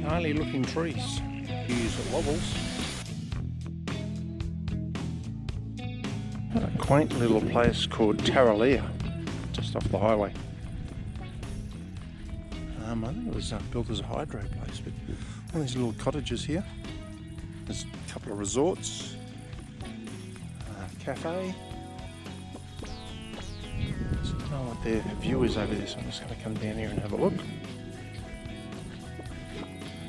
gnarly looking trees. Use it wobbles. A quaint little place called Tarraleah, just off the highway. I think it was built as a hydro place, but all these little cottages here. There's a couple of resorts, cafe. So I don't know what their view is over there, so I'm just going to come down here and have a look.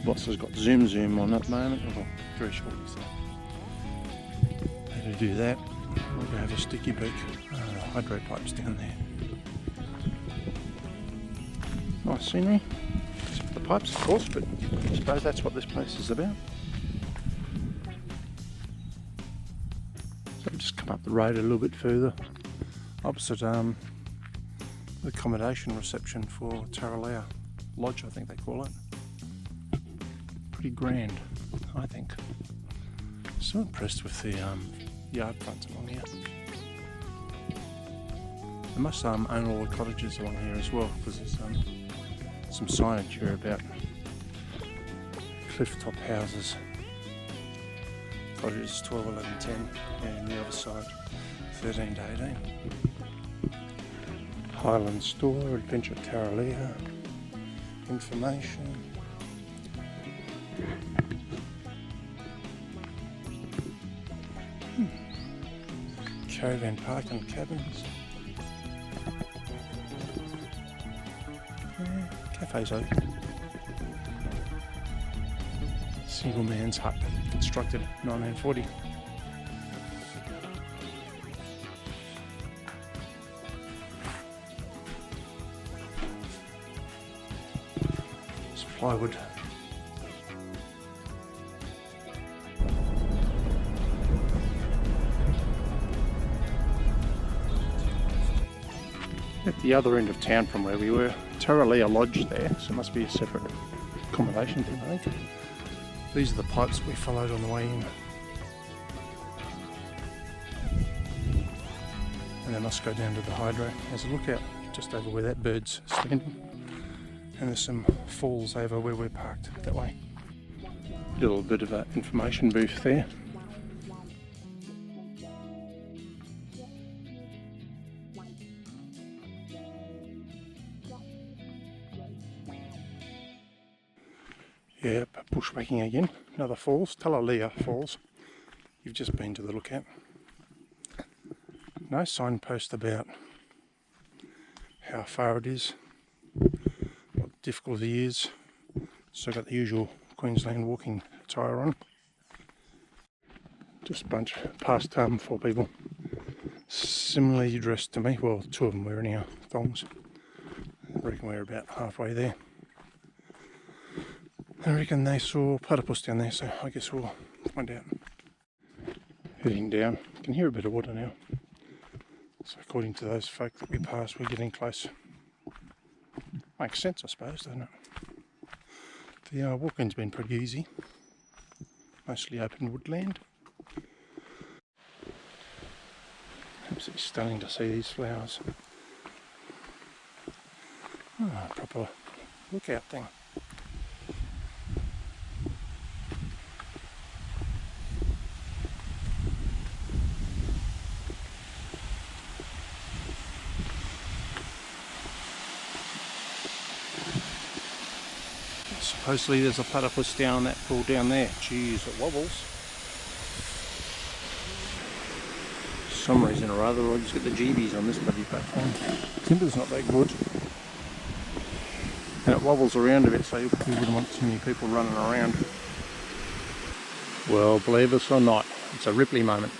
Boss has got zoom on at the moment, well, very shortly, so how to do that. We're going to have a sticky beak, hydro pipes down there. Nice scenery. The pipes, of course, but I suppose that's what this place is about. So I've just come up the road a little bit further, opposite the accommodation reception for Tarraleah Lodge, I think they call it. Pretty grand, I think. So impressed with the yard fronts along here. They must own all the cottages along here as well, because there's some signage here about cliff top houses. Cottages 12, 11, 10, and the other side 13 to 18. Highland Store, Adventure Tarraleah, information. Caravan park and cabins. Cafes open. Single man's hut, constructed 1940. It's plywood. At the other end of town from where we were, Tarraleah Lodge there, so it must be a separate accommodation thing, I think. These are the pipes we followed on the way in. And they must go down to the hydro. There's a lookout just over where that bird's standing. And there's some falls over where we're parked that way. Little bit of an information booth there. Yep, bushwhacking again. Another falls, Tarraleah Falls. You've just been to the lookout. No signpost about how far it is, what the difficulty is. So got the usual Queensland walking attire on. Just a bunch past 4 people similarly dressed to me. Well, 2 of them were anyhow, thongs. I reckon we're about halfway there. I reckon they saw platypus down there, so I guess we'll find out. Heading down, you can hear a bit of water now. So according to those folk that we passed, we're getting close. Makes sense, I suppose, doesn't it? The walking's been pretty easy. Mostly open woodland. Absolutely stunning to see these flowers. Oh, proper lookout thing. Supposedly there's a platypus down that pool down there. Jeez, it wobbles. For some reason or other, I just get the GBs on this bloody platform. Timber's not that good. And it wobbles around a bit, so you probably wouldn't want too many people running around. Well, believe us or not, it's a Ripley moment.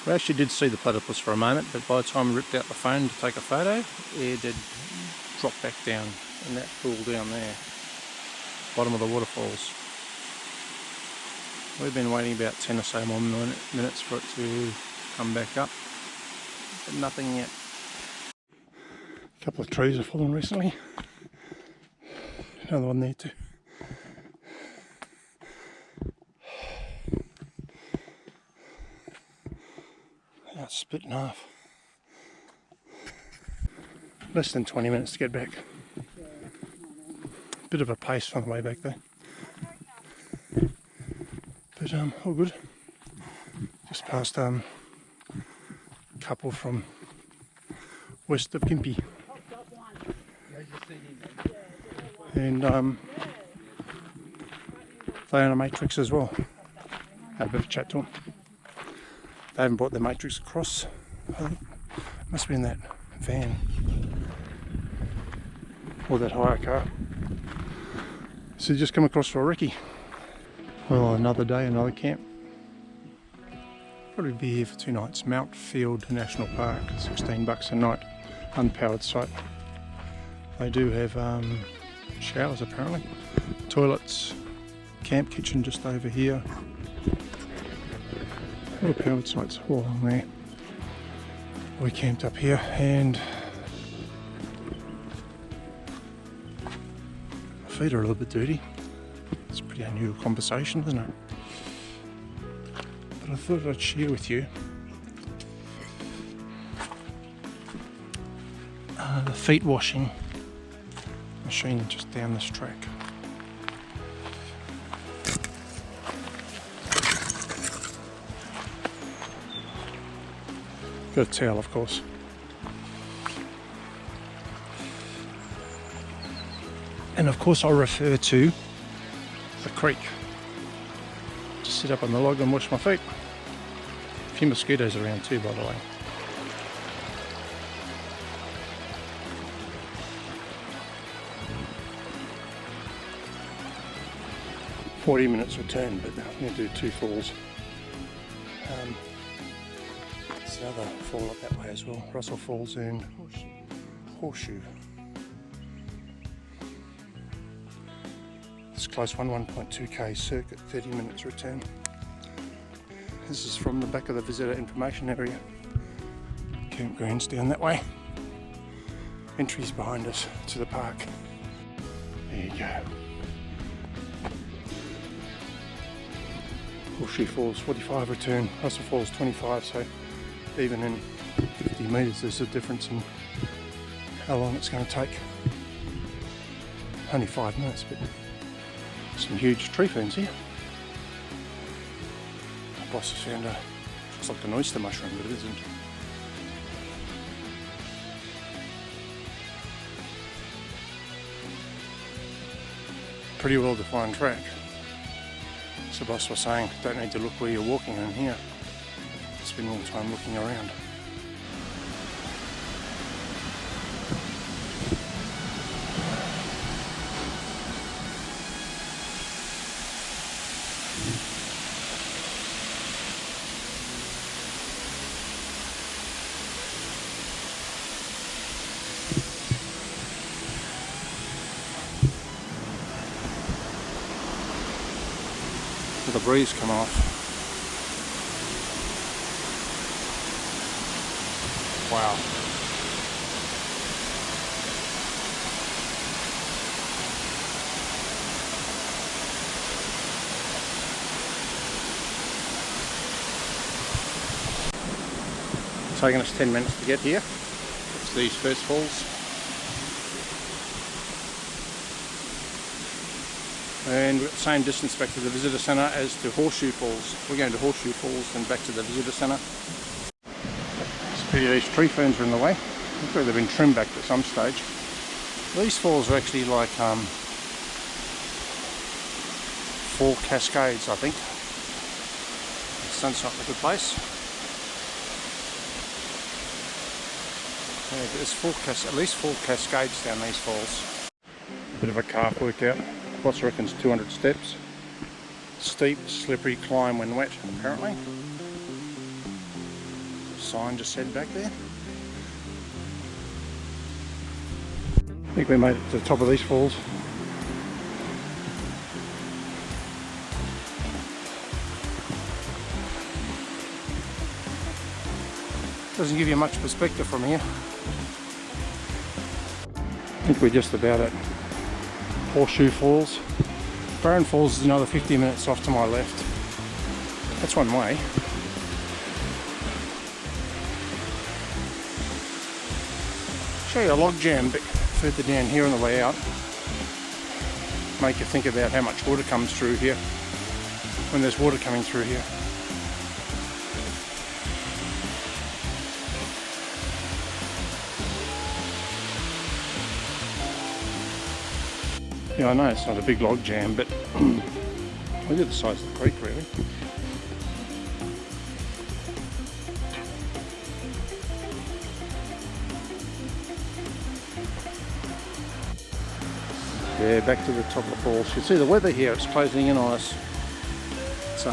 We actually did see the platypus for a moment, but by the time we ripped out the phone to take a photo, it did drop back down in that pool down there. Bottom of the waterfalls. We've been waiting about 10 or so more minutes for it to come back up, but nothing yet. A couple of trees have fallen recently. Another one there too. That's split in half. Less than 20 minutes to get back. Bit of a pace on the way back though. But all good. Just past a couple from west of Gympie. And they own a matrix as well. Had a bit of a chat to them. They haven't brought their matrix across. I think it must be in that van or that hire car. So just come across for a recce. Well, another day, another camp. Probably be here for 2 nights. Mountt Field National Park, $16 a night, unpowered site. They do have showers apparently, toilets, camp kitchen just over here. Little powered sites all along there. We camped up here and my feet are a little bit dirty. It's a pretty unusual conversation, isn't it? But I thought I'd share with you the feet washing machine just down this track. Got a towel, of course. And of course I refer to the creek. Just sit up on the log and wash my feet. A few mosquitoes around too, by the way. "40 minutes return, but I'm going to do 2 falls. There's another fall up that way as well. Russell Falls and Horseshoe. It's close one, 1.2k circuit, 30 minutes return. This is from the back of the visitor information area. Campgrounds down that way. Entries behind us to the park. There you go. Horseshoe Falls 45 return, Russell Falls 25, so even in 50 metres there's a difference in how long it's going to take. Only 5 minutes, but some huge tree ferns here. My boss has found looks like an oyster mushroom, but it isn't. Pretty well defined track. So the boss was saying, don't need to look where you're walking in here. Spend more time looking around. The breeze come off. Wow. Taking us 10 minutes to get here. It's these first falls. And we've got the same distance back to the visitor centre as to Horseshoe Falls. We're going to Horseshoe Falls and back to the visitor centre. It's pity these tree ferns are in the way. Looks like they've been trimmed back at some stage. These falls are actually like 4 cascades, I think. The sun's not in a good place. Yeah, there's at least 4 cascades down these falls. Bit of a calf workout. Boss reckons 200 steps. Steep, slippery climb when wet, apparently. Sign just said back there. I think we made it to the top of these falls. Doesn't give you much perspective from here. I think we're just about at Horseshoe Falls. Barron Falls is another 50 minutes off to my left. That's one way. Show you a log jam bit further down here on the way out. Make you think about how much water comes through here. when there's water coming through here. Yeah, I know it's not a big log jam, but look at the size of the creek, really. Yeah, back to the top of the falls. You can see the weather here, it's closing in on us. It's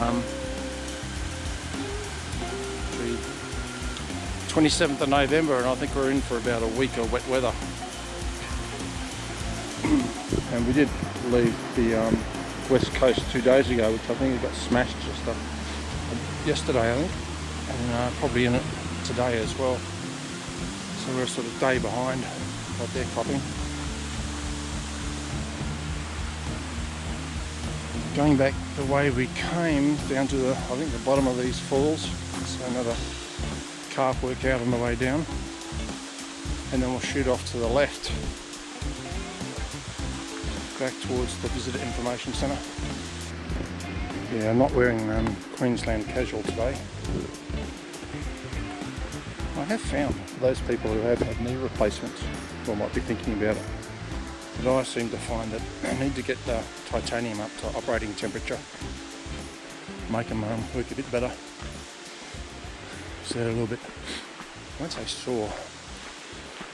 27th of November, and I think we're in for about a week of wet weather. And we did leave the west coast 2 days ago, which I think it got smashed just yesterday, I think, and probably in it today as well. So we're sort of day behind what they're cropping. Going back the way we came down to the, I think the bottom of these falls, so another calf work out on the way down, and then we'll shoot off to the left back towards the Visitor Information Centre. Yeah, I'm not wearing Queensland casual today. I have found those people who have had knee replacements, or might be thinking about it, but I seem to find that I need to get the titanium up to operating temperature, make them work a bit better. So they're a little bit, I won't say sore,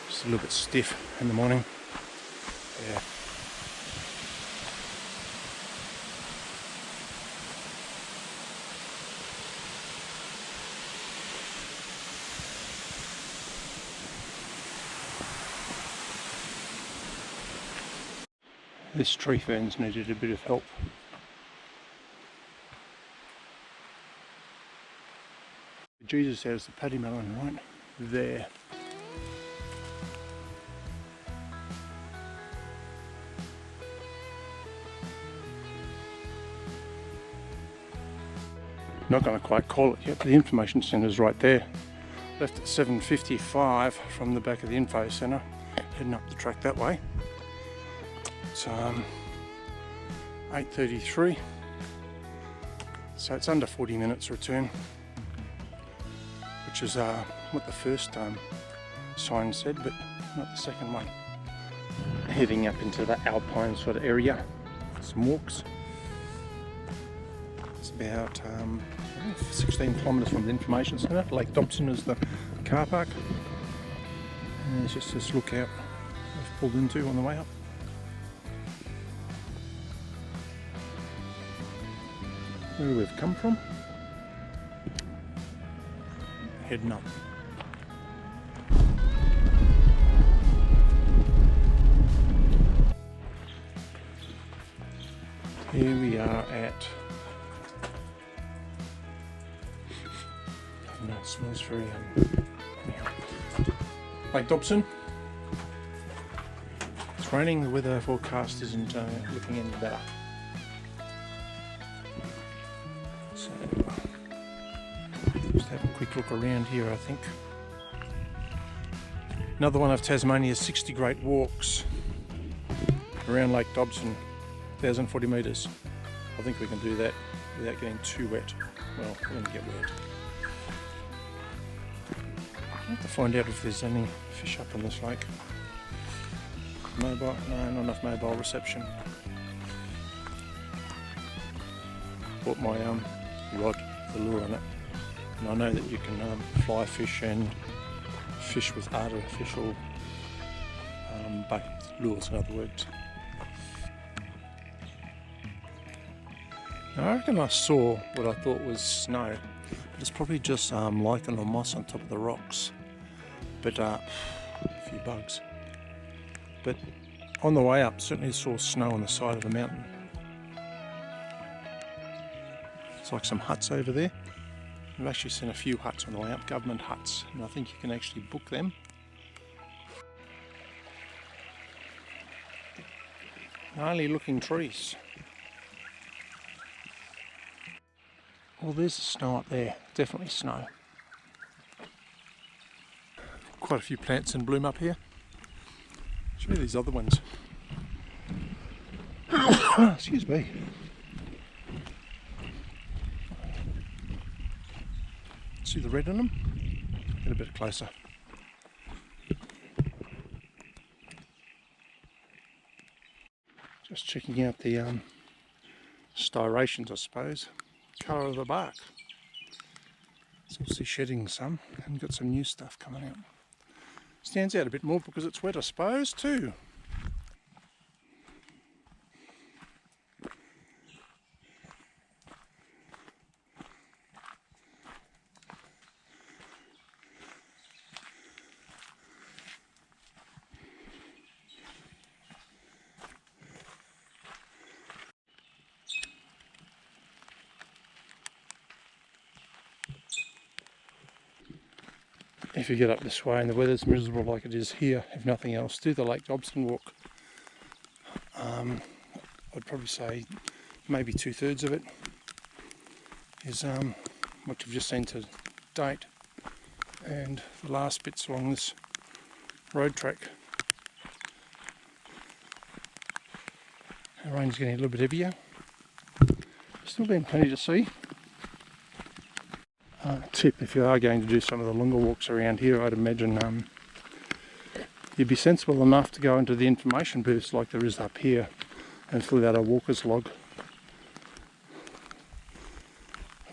just a little bit stiff in the morning. Yeah. This tree fern's needed a bit of help. Jesus has the paddy melon right there. Not going to quite call it yet, but the information centre's right there. Left at 7:55 from the back of the info centre, heading up the track that way. It's 8:33, so it's under 40 minutes return, which is what the first sign said, but not the second one. Heading up into the alpine sort of area, some walks. It's about 16 kilometres from the information centre. Lake Dobson is the car park, and there's just this lookout I've pulled into on the way up. Where we've come from, heading up. Here we are at, no, it smells very Lake Dobson. It's raining, the weather forecast isn't looking any better. So, just have a quick look around here, I think. Another one of Tasmania's 60 great walks around Lake Dobson, 1,040 metres. I think we can do that without getting too wet. Well, we're going to get wet. I have to find out if there's any fish up on this lake. Mobile? No, not enough mobile reception. Bought my rod, the lure on it, and I know that you can fly fish and fish with artificial bait lures, in other words. Now, I reckon I saw what I thought was snow, but it's probably just lichen or moss on top of the rocks, but a few bugs. But on the way up, certainly saw snow on the side of the mountain. It's like some huts over there. I've actually seen a few huts on the way up, government huts, and I think you can actually book them. Gnarly looking trees. Well, there's the snow up there, definitely snow. Quite a few plants in bloom up here. Show you these other ones. Excuse me. See the red in them? Get a bit closer. Just checking out the styrations, I suppose. Colour of the bark. It's obviously shedding some and got some new stuff coming out. Stands out a bit more because it's wet, I suppose, too. If you get up this way and the weather's miserable like it is here, if nothing else, do the Lake Dobson walk. I'd probably say maybe 2/3 of it is what you've just seen to date, and the last bits along this road track. The rain's getting a little bit heavier. Still been plenty to see. Tip, if you are going to do some of the longer walks around here, I'd imagine you'd be sensible enough to go into the information booths like there is up here and fill out a walker's log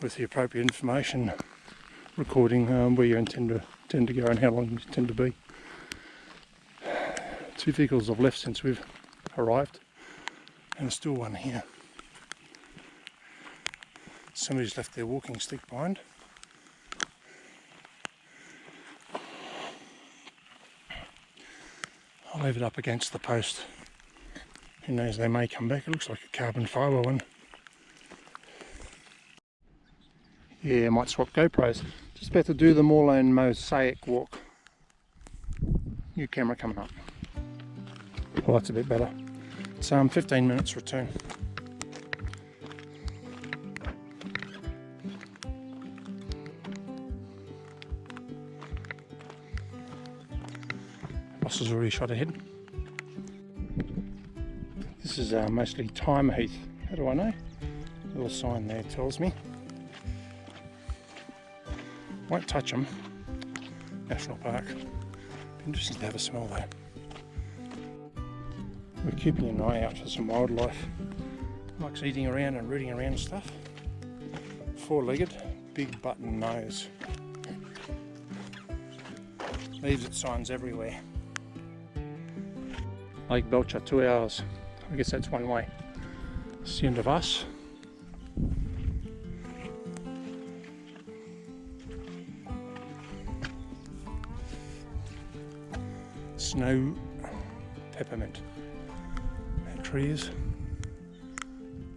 with the appropriate information, recording where you intend to go and how long you intend to be. 2 vehicles have left since we've arrived, and there's still one here. Somebody's left their walking stick behind. I'll leave it up against the post. Who knows, they may come back. It looks like a carbon fibre one. Yeah, I might swap GoPros. Just about to do the Moorland Mosaic walk. New camera coming up. Well, that's a bit better. It's 15 minutes return. Boss has already shot ahead. This is mostly thyme heath. How do I know? A little sign there tells me. Won't touch them. National Park. Be interesting to have a smell though. We're keeping an eye out for some wildlife. Likes eating around and rooting around and stuff. 4-legged, big button nose. Leaves its signs everywhere. Lake Belcher, 2 hours. I guess that's one way. It's the end of us. Snow peppermint. That tree is.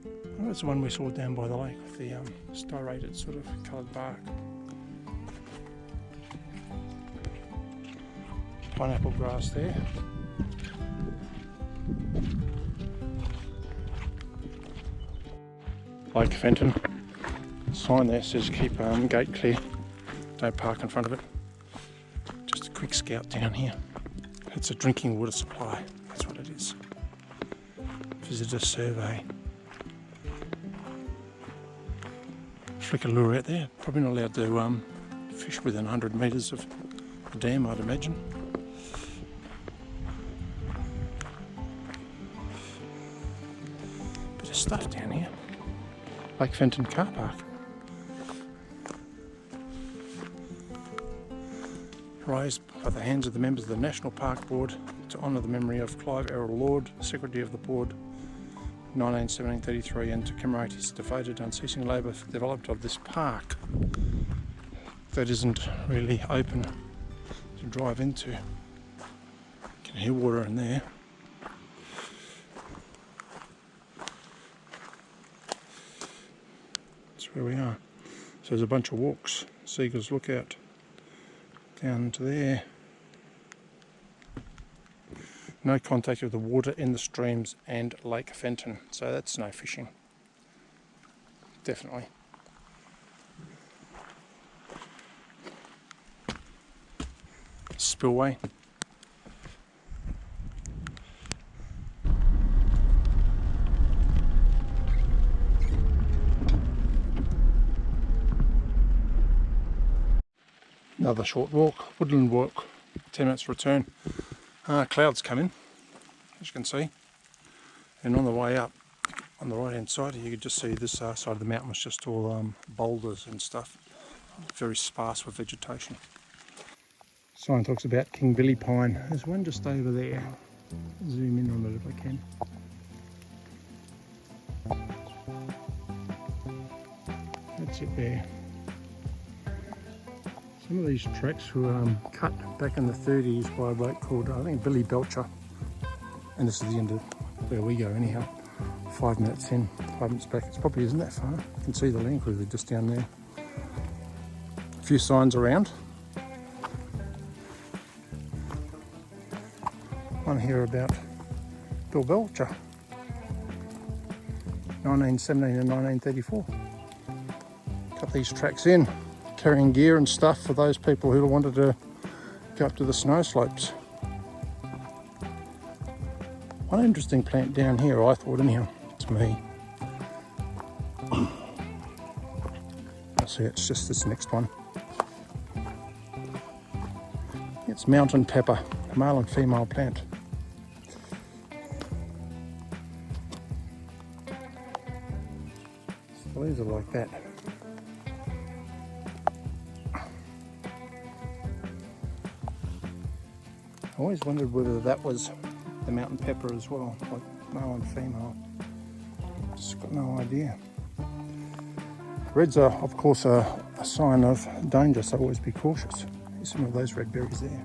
Oh, that's the one we saw down by the lake with the styrated sort of coloured bark. Pineapple grass there. Lake Fenton. Sign there says keep gate clear. Don't park in front of it. Just a quick scout down here. It's a drinking water supply. That's what it is. Visitor survey. Flicker lure out there. Probably not allowed to fish within 100 metres of the dam, I'd imagine. Bit of stuff down here. Lake Fenton car park. Raised by the hands of the members of the National Park Board to honour the memory of Clive Errol Lord, Secretary of the Board, 1917-33, and to commemorate his devoted, unceasing labour for the development of this park that isn't really open to drive into. You can hear water in there. That's where we are. So there's a bunch of walks. Seagulls Lookout down to there. No contact with the water in the streams and Lake Fenton, so that's no fishing. Definitely. Spillway. Another short walk, woodland walk, 10 minutes return. Clouds come in, as you can see, and on the way up, on the right hand side, you could just see this side of the mountain was just all boulders and stuff, very sparse with vegetation. Sign talks about King Billy Pine. There's one just over there. Zoom in on it if I can. That's it there. Some of these tracks were cut back in the 30s by a bloke called, I think, Billy Belcher. And this is the end of where we go anyhow. 5 minutes in, 5 minutes back. It probably isn't that far. You can see the land cruiser just down there. A few signs around. One here about Bill Belcher, 1917 and 1934. Cut these tracks in, carrying gear and stuff for those people who wanted to go up to the snow slopes. One interesting plant down here, I thought anyhow, to me. I see it's just this next one. It's mountain pepper, a male and female plant. So these are like that. I always wondered whether that was the mountain pepper as well, like male and female. Just got no idea. Reds are, of course, a sign of danger, so always be cautious. Here's some of those red berries there.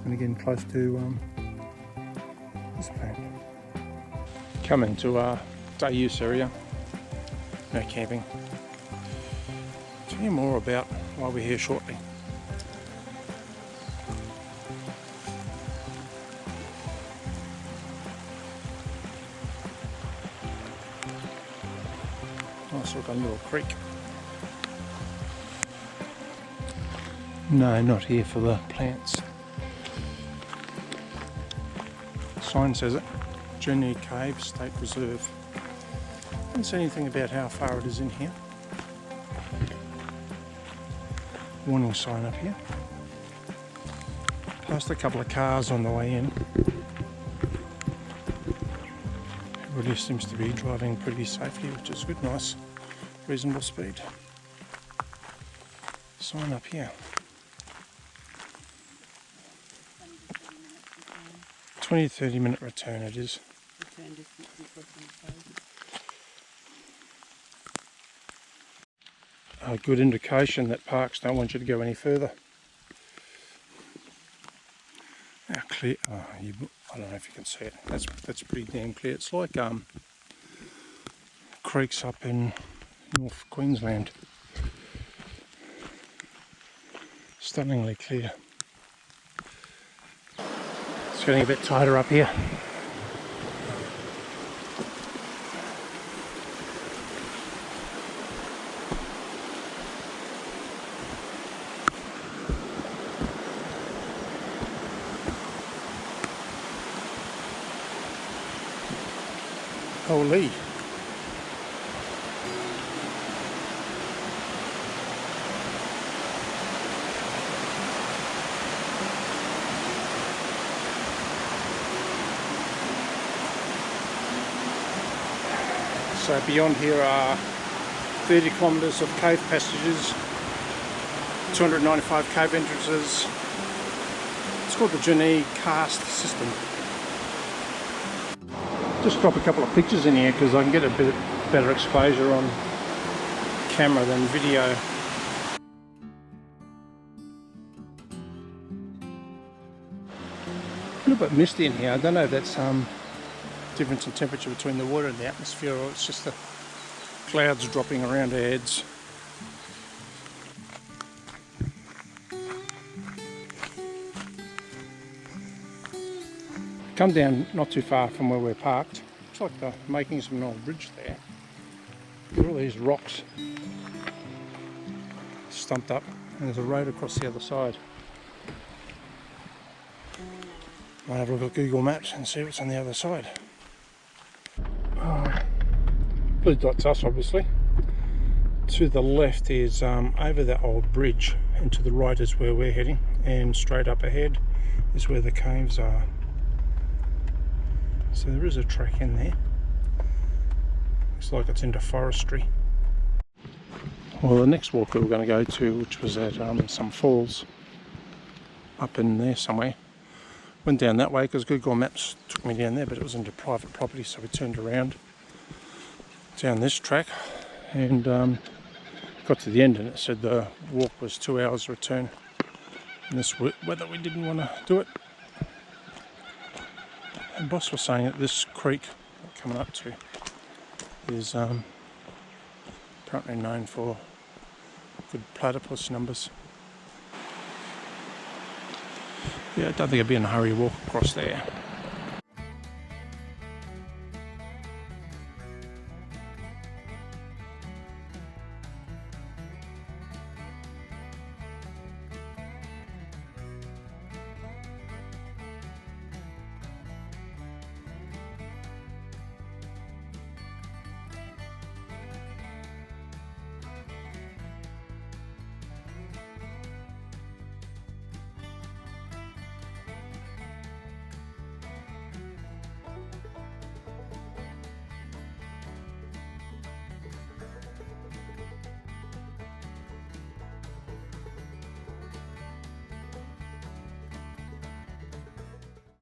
And again, close to this plant. Coming to day use area, no camping. Tell you more about why we're here shortly. Nice looking little creek. No, not here for the plants. Sign says it. Journey Cave State Reserve. Don't say anything about how far it is in here. Warning sign up here. Passed a couple of cars on the way in. Everybody seems to be driving pretty safely, which is good, nice, reasonable speed. Sign up here. 20-30 minute return it is. A good indication that parks don't want you to go any further. How clear, I don't know if you can see it, that's pretty damn clear. It's like creeks up in North Queensland. Stunningly clear. It's getting a bit tighter up here. Holy. So beyond here are 30 kilometres of cave passages, 295 cave entrances. It's called the Janee Karst system. Just drop a couple of pictures in here because I can get a bit better exposure on camera than video. A little bit misty in here. I don't know if that's difference in temperature between the water and the atmosphere, or it's just the clouds dropping around our heads. Come down not too far from where we're parked. Looks like the makings of an old bridge there. There are all these rocks stumped up, and there's a road across the other side. Might have a look at Google Maps and see what's on the other side. Blue dot's us, obviously. To the left is over that old bridge, and to the right is where we're heading, and straight up ahead is where the caves are. So there is a track in there. Looks like it's into forestry. Well, the next walk we were going to go to, which was at some falls up in there somewhere, went down that way because Google Maps took me down there, but it was into private property, so we turned around down this track and got to the end, and it said the walk was 2 hours return. In this weather we didn't want to do it. And boss was saying that this creek coming up to is apparently known for good platypus numbers. Yeah, I don't think I'd be in a hurry to walk across there.